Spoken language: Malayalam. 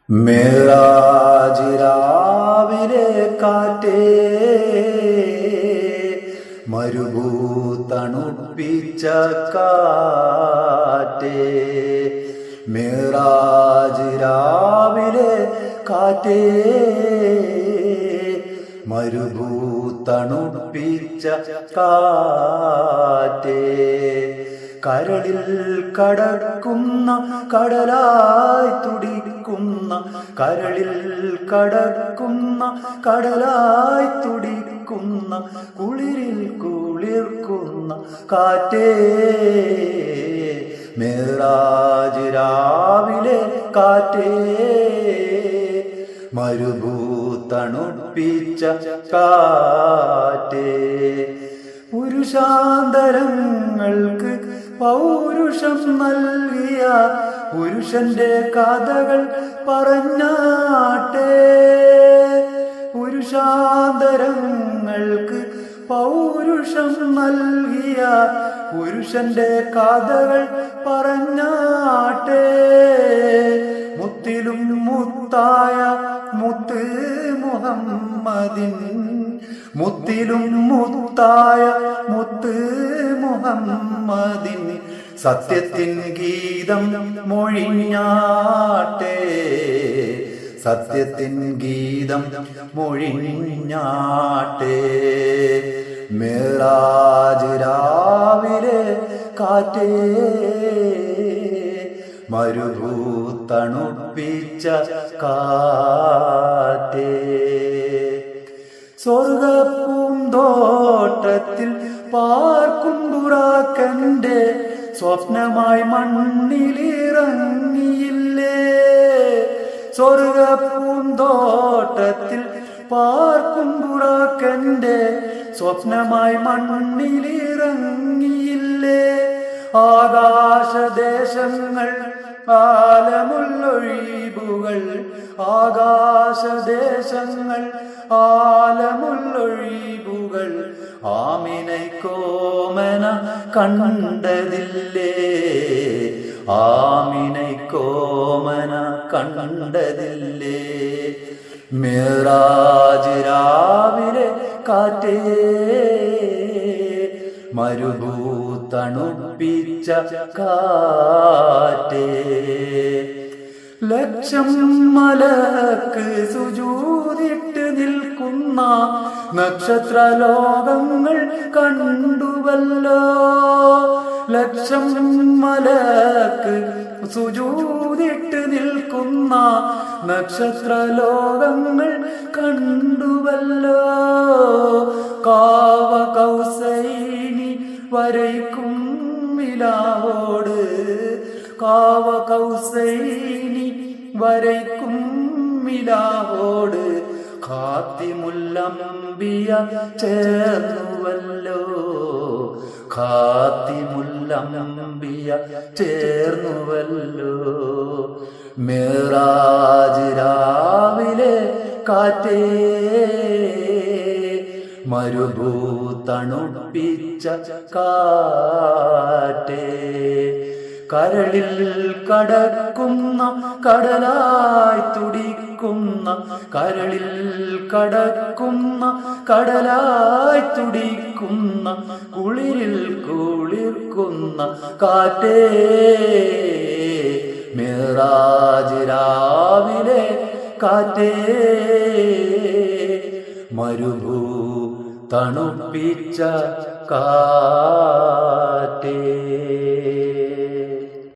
മേറാജ് രാവിലെ കാറ്റേ മരുഭൂതണുപ്പിച്ച കാറ്റേ മേറാജ് രാവിലെ കാറ്റേ മരുഭൂതണുപ്പിച്ച കാറ്റേ കരളിൽ കടക്കുന്ന കടലായി തുടിക്കുന്ന കരളിൽ കടക്കുന്ന കടലായി തുടിക്കുന്ന കുളിരിൽ കുളിർക്കുന്ന കാറ്റേ മേറാജ് രാവിലെ കാറ്റേ മരുഭൂതണുപ്പിച്ച കാറ്റേ പുരുഷാന്തരങ്ങൾക്ക് പൗരുഷം നൽകിയ പുരുഷന്റെ കഥകൾ പറഞ്ഞാട്ടെ. പുരുഷാന്തരങ്ങൾക്ക് പൗരുഷം നൽകിയ പുരുഷന്റെ കഥകൾ പറഞ്ഞാട്ടെ. മുത്തിലും മുത്തായ മുത്ത് മുഹമ്മദിൻ മുത്തിലും മുത്തായ മുത്ത് മുഹമ്മദിൻ സത്യത്തിൻ ഗീതം മൊഴിഞ്ഞാട്ടെ. സത്യത്തിൻ ഗീതം മൊഴിഞ്ഞാട്ടെ. മേറാജ് രാവിലെ കാറ്റേ മരുഭൂതണുപ്പിച്ച കാറ്റേ സ്വർഗപ്പൂന്തോട്ടത്തിൽ പാർക്കും ബുറാക്കന്റെ സ്വപ്നമായി മണ്ണിലിറങ്ങിയില്ലേ. സ്വർഗപ്പൂന്തോട്ടത്തിൽ പാർക്കും ബുറാക്കന്റെ സ്വപ്നമായി മണ്ണിലിറങ്ങിയില്ലേ. ആകാശദേശങ്ങൾ ആലമുള്ളൊഴിവുകൾ ആകാശദേശങ്ങൾ ആലമുള്ളൊഴിവുകൾ ആമിനൈക്കോമന കണ്ടതില്ലേ. ആമിനൈക്കോമന കണ്ടതില്ലേ. മേറാജ് രാവിലെ കാറ്റേ മരുഭൂതണുപ്പിച്ച കാറ്റേ ലക്ഷം മലക്ക് സുജൂദിട്ട് നിൽക്കുന്ന നക്ഷത്രലോകങ്ങൾ കണ്ടുവല്ലോ. ലക്ഷം മലക്ക് സുജൂദിട്ട് നിൽക്കുന്ന നക്ഷത്രലോകങ്ങൾ കണ്ടുവല്ലോ. കാവ കൗസൈനി വരയ്ക്കും മിലാവോട് കാവ കൗസൈനി വരയ്ക്കും മിലാവോട് ഖാത്തിമുല്ലംബിയ ചേർന്നുവല്ലോ. ഖാത്തിമുല്ലംബിയ ചേർന്നുവല്ലോ. മേറാജ് രാവിലെ കാറ്റേ മരുഭൂതണുപ്പിച്ച കാറ്റേ കരളിൽ കടക്കുന്ന കടലായി തുടിക്കുന്ന കരളിൽ കടക്കുന്ന കടലായി തുടിക്കുന്ന കുളിരിൽ കുളിർക്കുന്ന കാറ്റേ മേറാജ് രാവിലെ കാറ്റേ മരുഭൂതണുപ്പിച്ച കാറ്റേ.